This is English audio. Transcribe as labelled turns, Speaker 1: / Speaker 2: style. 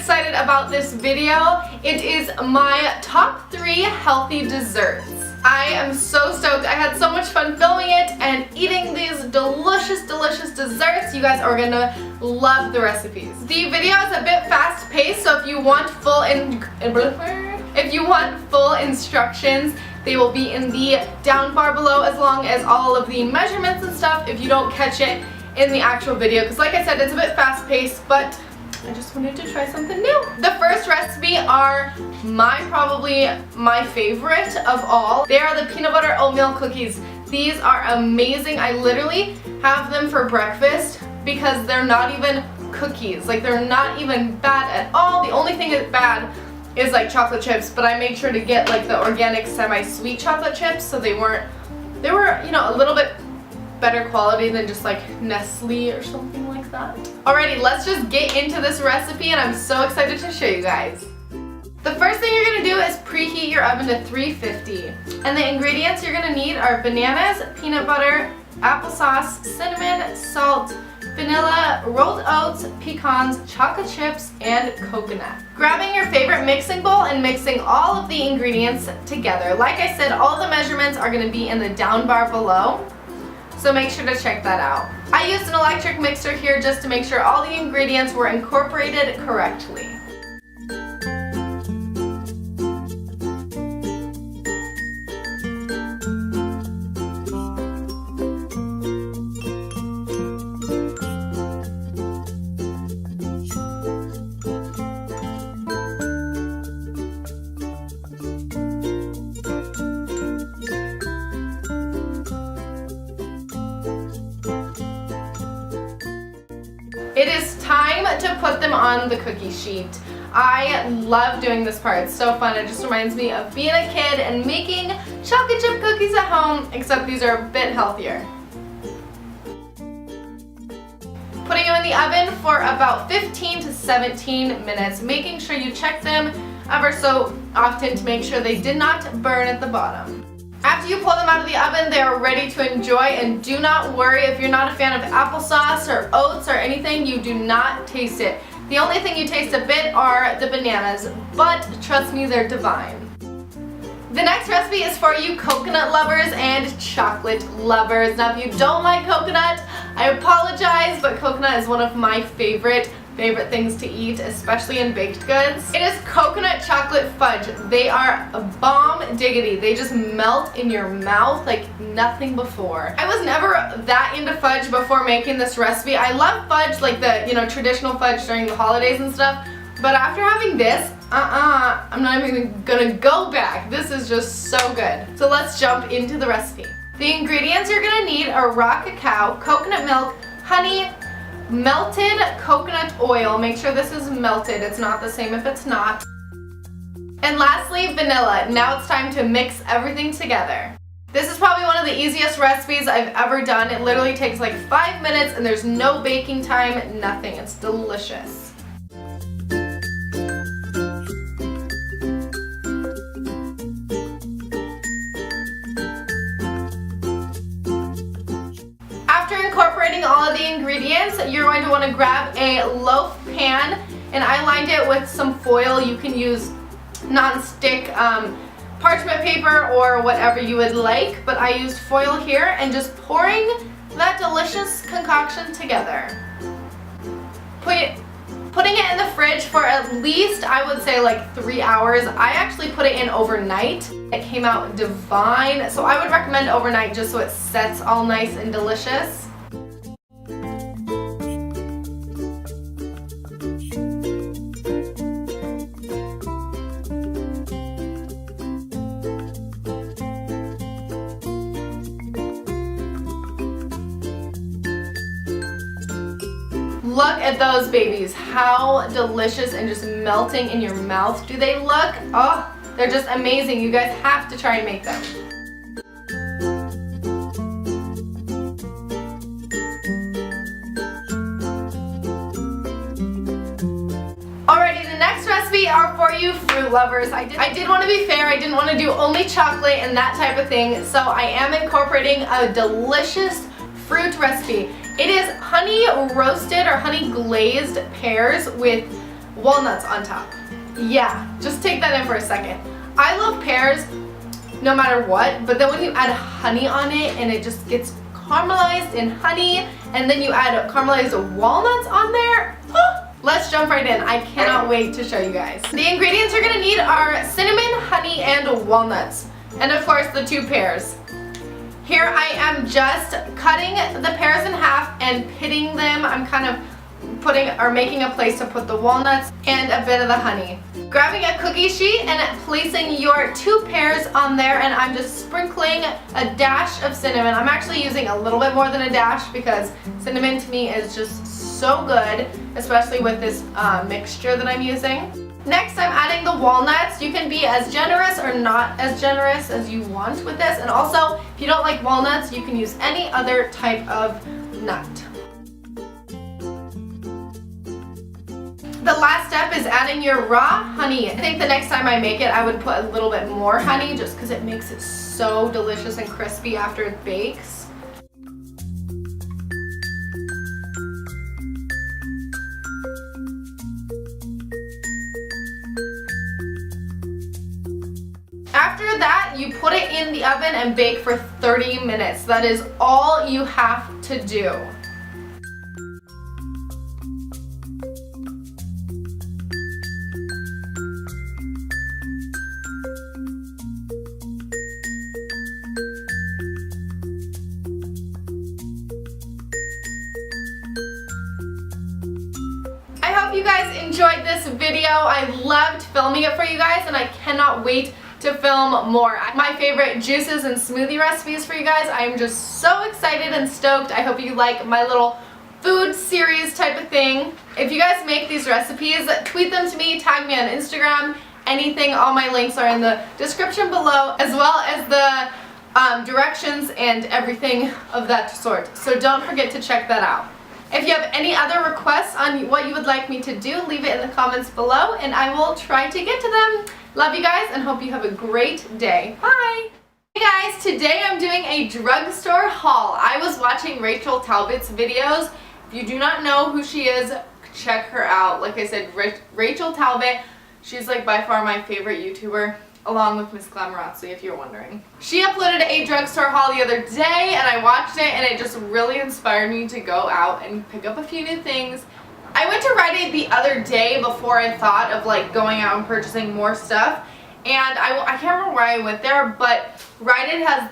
Speaker 1: excited about this video. It is my top 3 healthy desserts. I am so stoked. I had so much fun filming it and eating these delicious desserts. You guys are gonna love the recipes. The video is a bit fast paced, so if you want full instructions, they will be in the down bar below, as long as all of the measurements and stuff if you don't catch it in the actual video, because like I said, it's a bit fast paced, but I just wanted to try something new. The first recipe are probably my favorite of all. They are the peanut butter oatmeal cookies. These are amazing. I literally have them for breakfast because they're not even cookies. Like, they're not even bad at all. The only thing that's bad is like chocolate chips, but I made sure to get like the organic semi-sweet chocolate chips, so they were, you know, a little bit better quality than just like Nestle or something like that. Alrighty, let's just get into this recipe, and I'm so excited to show you guys. The first thing you're gonna do is preheat your oven to 350. And the ingredients you're gonna need are bananas, peanut butter, applesauce, cinnamon, salt, vanilla, rolled oats, pecans, chocolate chips, and coconut. Grabbing your favorite mixing bowl and mixing all of the ingredients together. Like I said, all the measurements are gonna be in the down bar below, so make sure to check that out. I used an electric mixer here just to make sure all the ingredients were incorporated correctly. It is time to put them on the cookie sheet. I love doing this part. It's so fun. It just reminds me of being a kid and making chocolate chip cookies at home, except these are a bit healthier. Putting them in the oven for about 15 to 17 minutes, making sure you check them ever so often to make sure they did not burn at the bottom. After you pull them out of the oven, they are ready to enjoy, and do not worry if you're not a fan of applesauce or oats or anything, you do not taste it. The only thing you taste a bit are the bananas, but trust me, they're divine. The next recipe is for you coconut lovers and chocolate lovers. Now, if you don't like coconut, I apologize, but coconut is one of my favorite things to eat, especially in baked goods. It is coconut chocolate fudge. They are a bomb diggity. They just melt in your mouth like nothing before. I was never that into fudge before making this recipe. I love fudge, like the, you know, traditional fudge during the holidays and stuff, but after having this, I'm not even gonna go back. This is just so good. So let's jump into the recipe. The ingredients you're gonna need are raw cacao, coconut milk, honey, melted coconut oil. Make sure this is melted. It's not the same if it's not. And lastly, vanilla. Now it's time to mix everything together. This is probably one of the easiest recipes I've ever done. It literally takes like 5 minutes and there's no baking time, nothing. It's delicious. Incorporating all of the ingredients, you're going to want to grab a loaf pan, and I lined it with some foil. You can use non-stick parchment paper or whatever you would like, but I used foil here, and just pouring that delicious concoction together. Putting it in the fridge for at least, I would say, like 3 hours. I actually put it in overnight. It came out divine, so I would recommend overnight just so it sets all nice and delicious. Look at those babies. How delicious and just melting in your mouth do they look? Oh, they're just amazing. You guys have to try and make them. Alrighty, the next recipe are for you fruit lovers. I did want to be fair. I didn't want to do only chocolate and that type of thing, so I am incorporating a delicious fruit recipe. It is honey roasted or honey glazed pears with walnuts on top. Yeah, just take that in for a second. I love pears no matter what, but then when you add honey on it and it just gets caramelized in honey, and then you add caramelized walnuts on there, let's jump right in. I cannot wait to show you guys. The ingredients you're gonna need are cinnamon, honey, and walnuts. And of course the 2 pears. Here I am just cutting the pears in half and pitting them. I'm kind of making a place to put the walnuts and a bit of the honey. Grabbing a cookie sheet and placing your 2 pears on there, and I'm just sprinkling a dash of cinnamon. I'm actually using a little bit more than a dash because cinnamon to me is just so good, especially with this mixture that I'm using. Next, I'm adding the walnuts. You can be as generous or not as generous as you want with this, and also if you don't like walnuts, you can use any other type of nut. The last step is adding your raw honey. I think the next time I make it, I would put a little bit more honey just because it makes it so delicious and crispy after it bakes. After that, you put it in the oven and bake for 30 minutes. That is all you have to do. I hope you guys enjoyed this video. I loved filming it for you guys, and I cannot wait to film more. My favorite juices and smoothie recipes for you guys. I am just so excited and stoked. I hope you like my little food series type of thing. If you guys make these recipes, tweet them to me, tag me on Instagram, anything. All my links are in the description below, as well as the directions and everything of that sort. So don't forget to check that out. If you have any other requests on what you would like me to do, leave it in the comments below and I will try to get to them. Love you guys and hope you have a great day. Bye! Hey guys, today I'm doing a drugstore haul. I was watching Rachel Talbot's videos. If you do not know who she is, check her out. Like I said, Rachel Talbot, she's like by far my favorite YouTuber, along with Miss Glamorazzi, if you're wondering. She uploaded a drugstore haul the other day and I watched it and it just really inspired me to go out and pick up a few new things. I went to Rite Aid the other day before I thought of like going out and purchasing more stuff, and I can't remember why I went there, but Rite Aid has